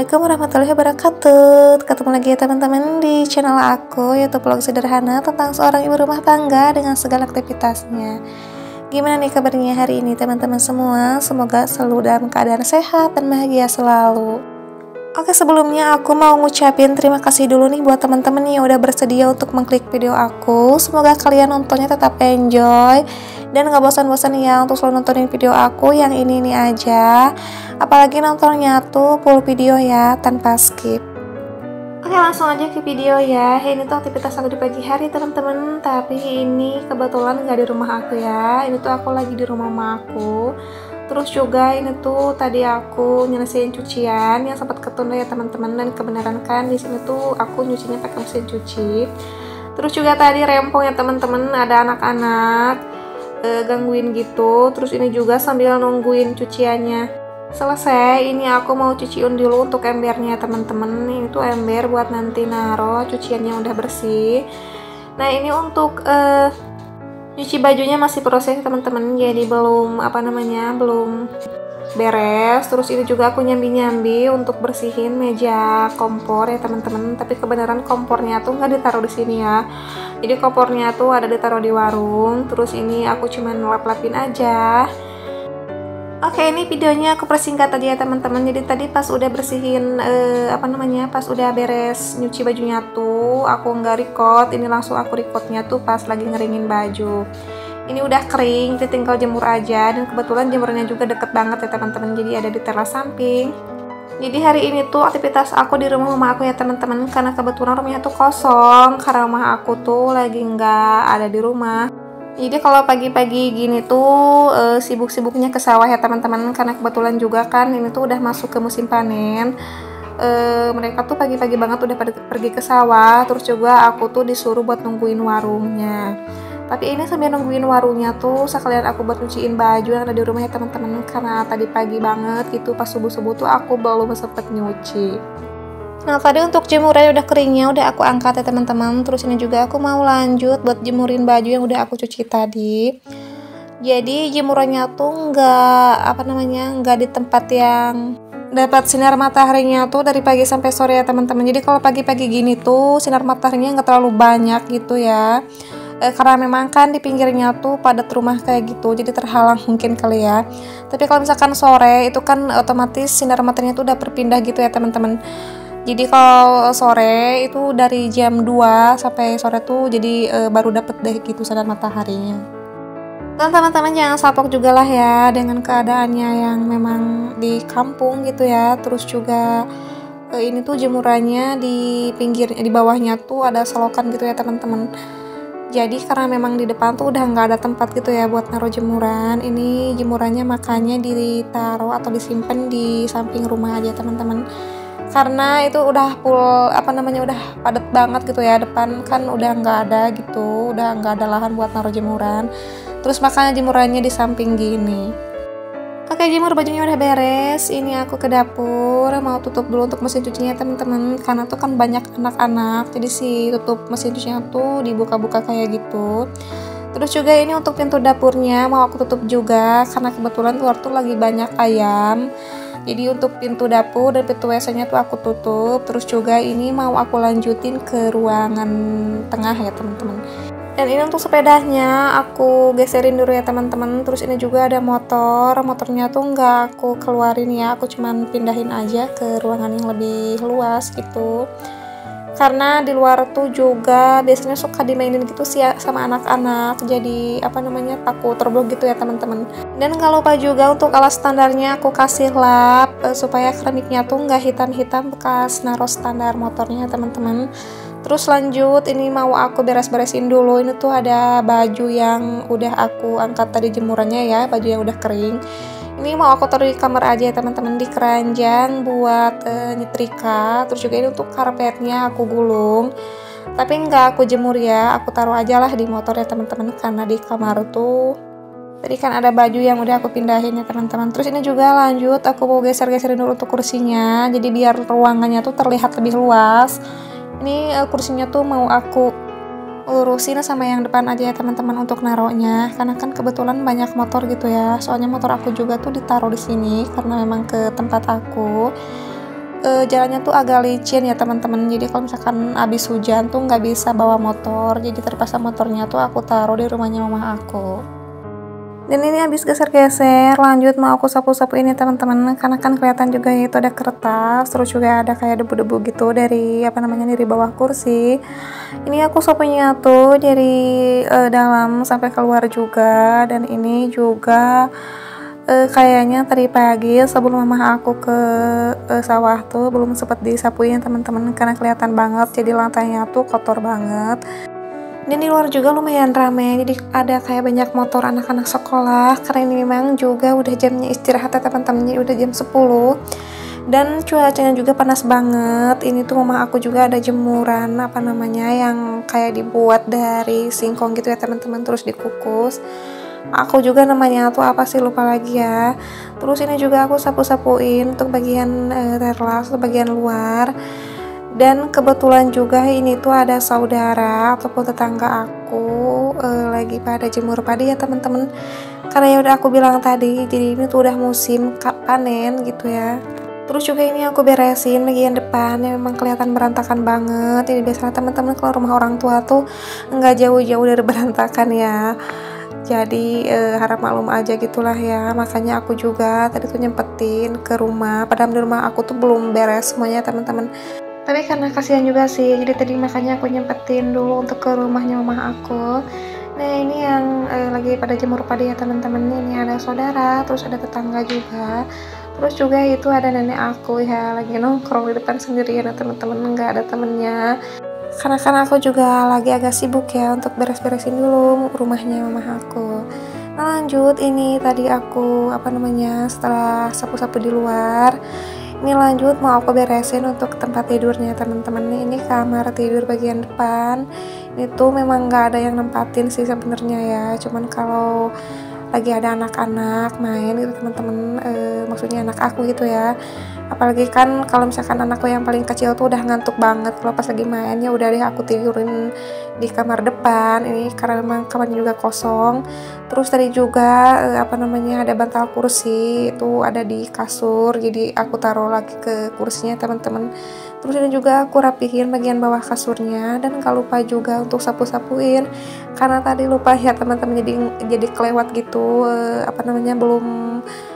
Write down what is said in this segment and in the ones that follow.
Assalamualaikum warahmatullahi wabarakatuh. Ketemu lagi ya teman-teman di channel aku, yaitu vlog sederhana tentang seorang ibu rumah tangga dengan segala aktivitasnya. Gimana nih kabarnya hari ini teman-teman semua? Semoga selalu dalam keadaan sehat dan bahagia selalu. Oke, sebelumnya aku mau ngucapin terima kasih dulu nih buat teman-teman yang udah bersedia untuk mengklik video aku. Semoga kalian nontonnya tetap enjoy dan gak bosan-bosan ya untuk selalu nontonin video aku yang ini aja. Apalagi nontonnya tuh full video ya, tanpa skip. Oke, langsung aja ke video ya. Ini tuh aktivitas aku di pagi hari teman-teman. Tapi ini kebetulan gak di rumah aku ya. Ini tuh aku lagi di rumah mama aku. Terus juga ini tuh tadi aku nyelesain cucian yang sempat ketunda ya teman-teman, dan kebenaran kan di sini tuh aku nyucinya pakai mesin cuci. Terus juga tadi rempong ya teman-teman, ada anak-anak gangguin gitu. Terus ini juga sambil nungguin cuciannya selesai, ini aku mau cuciin dulu untuk embernya teman-teman. Ini tuh ember buat nanti naro cucian yang udah bersih. Nah, ini untuk nyuci bajunya masih proses teman-teman, jadi belum belum beres. Terus ini juga aku nyambi-nyambi untuk bersihin meja kompor ya teman-teman, tapi kebenaran kompornya tuh nggak ditaruh di sini ya, jadi kompornya tuh ada ditaruh di warung. Terus ini aku cuman lap-lapin aja. Oke, ini videonya aku persingkat aja ya teman-teman. Jadi tadi pas udah bersihin pas udah beres nyuci bajunya tuh aku nggak record, ini langsung aku recordnya tuh pas lagi ngeringin baju. Ini udah kering, jadi tinggal jemur aja, dan kebetulan jemurnya juga deket banget ya teman-teman, jadi ada di teras samping. Jadi hari ini tuh aktivitas aku di rumah mama aku ya teman-teman, karena kebetulan rumahnya tuh kosong karena mama aku tuh lagi nggak ada di rumah. Jadi kalau pagi-pagi gini tuh sibuk-sibuknya ke sawah ya teman-teman, karena kebetulan juga kan ini tuh udah masuk ke musim panen. Mereka tuh pagi-pagi banget udah pada pergi ke sawah. Terus juga aku tuh disuruh buat nungguin warungnya. Tapi ini sambil nungguin warungnya tuh sekalian aku buat nyuciin baju yang ada di rumah ya teman-teman, karena tadi pagi banget gitu pas subuh-subuh tuh aku belum sempet nyuci. Nah, tadi untuk jemuran udah keringnya udah aku angkat ya teman-teman. Terus ini juga aku mau lanjut buat jemurin baju yang udah aku cuci tadi. Jadi jemurannya tuh nggak di tempat yang dapat sinar mataharinya tuh dari pagi sampai sore ya teman-teman. Jadi kalau pagi-pagi gini tuh sinar mataharinya nggak terlalu banyak gitu ya. Karena memang kan di pinggirnya tuh padat rumah kayak gitu, jadi terhalang mungkin kali ya. Tapi kalau misalkan sore itu kan otomatis sinar mataharinya tuh udah berpindah gitu ya teman-teman. Jadi kalau sore itu dari jam 2 sampai sore tuh jadi baru dapet deh gitu sinar mataharinya. Dan teman-teman jangan salpok juga lah ya dengan keadaannya yang memang di kampung gitu ya. Terus juga ini tuh jemurannya di pinggir, di bawahnya tuh ada selokan gitu ya teman-teman. Jadi karena memang di depan tuh udah nggak ada tempat gitu ya buat naruh jemuran. Ini jemurannya makanya ditaruh atau disimpan di samping rumah aja teman-teman. Karena itu udah full udah padat banget gitu ya, depan kan udah nggak ada gitu, udah nggak ada lahan buat naruh jemuran. Terus makanya jemurannya di samping gini. Oke, jemur bajunya udah beres. Ini aku ke dapur mau tutup dulu untuk mesin cucinya teman-teman, karena tuh kan banyak anak-anak, jadi si tutup mesin cucinya tuh dibuka-buka kayak gitu. Terus juga ini untuk pintu dapurnya mau aku tutup juga, karena kebetulan luar tuh lagi banyak ayam. Jadi untuk pintu dapur dan pintu WC-nya tuh aku tutup. Terus juga ini mau aku lanjutin ke ruangan tengah ya teman-teman. Dan ini untuk sepedanya aku geserin dulu ya teman-teman. Terus ini juga ada motornya tuh nggak aku keluarin ya, aku cuman pindahin aja ke ruangan yang lebih luas gitu. Karena di luar tuh juga biasanya suka dimainin gitu sih ya sama anak-anak, jadi takut terblok gitu ya teman-teman. Dan gak lupa juga untuk alas standarnya aku kasih lap supaya keramiknya tuh nggak hitam-hitam bekas naruh standar motornya teman-teman. Terus lanjut ini mau aku beres-beresin dulu. Ini tuh ada baju yang udah aku angkat tadi jemurannya ya, baju yang udah kering. Ini mau aku taruh di kamar aja ya teman-teman, di keranjang buat nyetrika. Terus juga ini untuk karpetnya aku gulung, tapi nggak aku jemur ya, aku taruh aja lah di motor ya teman-teman, karena di kamar tuh tadi kan ada baju yang udah aku pindahin ya teman-teman. Terus ini juga lanjut aku mau geser-geserin dulu untuk kursinya, jadi biar ruangannya tuh terlihat lebih luas. Ini kursinya tuh mau aku lurusin sama yang depan aja ya teman-teman untuk naruhnya, karena kan kebetulan banyak motor gitu ya. Soalnya motor aku juga tuh ditaruh di sini karena memang ke tempat aku. jalannya tuh agak licin ya teman-teman. Jadi kalau misalkan habis hujan tuh nggak bisa bawa motor, jadi terpaksa motornya tuh aku taruh di rumahnya mama aku. Dan ini habis geser-geser, lanjut mau aku sapu-sapu ini teman-teman, karena kan kelihatan juga itu ada kertas, terus juga ada kayak debu-debu gitu dari dari bawah kursi. Ini aku sapunya tuh dari dalam sampai keluar juga, dan ini juga kayaknya tadi pagi sebelum mama aku ke sawah tuh belum sempat disapuin teman-teman, karena kelihatan banget jadi lantainya tuh kotor banget. Dan di luar juga lumayan rame, jadi ada kayak banyak motor anak-anak sekolah, karena ini memang juga udah jamnya istirahat ya teman-teman, jadi udah jam 10 dan cuacanya juga panas banget. Ini tuh mama aku juga ada jemuran yang kayak dibuat dari singkong gitu ya teman-teman, terus dikukus. Aku juga namanya tuh apa sih lupa lagi ya. Terus ini juga aku sapu-sapuin untuk bagian teras, bagian luar. Dan kebetulan juga ini tuh ada saudara ataupun tetangga aku lagi pada jemur padi ya teman-teman, karena ya udah aku bilang tadi, jadi ini tuh udah musim panen gitu ya. Terus juga ini aku beresin bagian depan yang memang kelihatan berantakan banget. Ini biasanya teman-teman kalau rumah orang tua tuh nggak jauh-jauh dari berantakan ya, jadi harap maklum aja gitulah ya. Makanya aku juga tadi tuh nyempetin ke rumah, padahal di rumah aku tuh belum beres semuanya teman-teman, tapi karena kasihan juga sih, jadi tadi makanya aku nyempetin dulu untuk ke rumahnya mama aku. Nah ini yang lagi pada jemur padi ya teman-teman. Ini ada saudara, terus ada tetangga juga, terus juga itu ada nenek aku ya lagi nongkrong di depan sendirian ya teman-teman, nggak ada temennya, karena kan aku juga lagi agak sibuk ya untuk beres-beresin dulu rumahnya mama aku. Nah lanjut, ini tadi aku setelah sapu-sapu di luar, ini lanjut mau aku beresin untuk tempat tidurnya teman-teman. Ini kamar tidur bagian depan. Ini tuh memang nggak ada yang nempatin sih sebenarnya ya, cuman kalau lagi ada anak-anak main gitu teman-teman, maksudnya anak aku gitu ya. Apalagi kan kalau misalkan anakku yang paling kecil tuh udah ngantuk banget, kalau pas lagi main ya udah deh aku tidurin di kamar depan. Ini karena memang kamarnya juga kosong. Terus tadi juga ada bantal kursi itu ada di kasur, jadi aku taruh lagi ke kursinya teman-teman. Terus ini juga aku rapihin bagian bawah kasurnya, dan gak lupa juga untuk sapu-sapuin, karena tadi lupa ya teman-teman, jadi kelewat gitu belum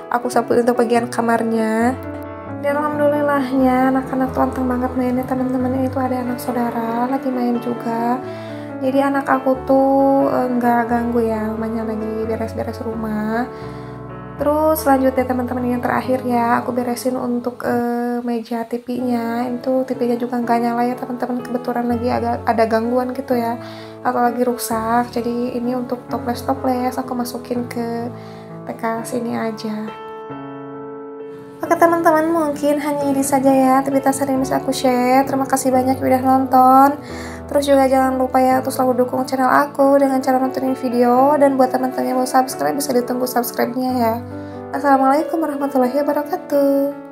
aku sapuin untuk bagian kamarnya. Dan alhamdulillahnya anak-anak tuh anteng banget mainnya teman-teman. Ini tuh ada anak saudara lagi main juga, jadi anak aku tuh nggak ganggu ya, mamanya lagi beres-beres rumah. Terus selanjutnya teman-teman yang terakhir ya, aku beresin untuk meja TV-nya. Itu TV-nya juga nggak nyala ya teman-teman, kebetulan lagi agak ada gangguan gitu ya, atau lagi rusak. Jadi ini untuk toples aku masukin ke TK sini aja. Oke teman-teman, mungkin hanya ini saja ya aktivitas hari ini bisa aku share. Terima kasih banyak udah nonton. Terus juga jangan lupa ya untuk selalu dukung channel aku dengan cara nontonin video, dan buat teman-teman yang mau subscribe bisa ditunggu subscribe-nya ya. Assalamualaikum warahmatullahi wabarakatuh.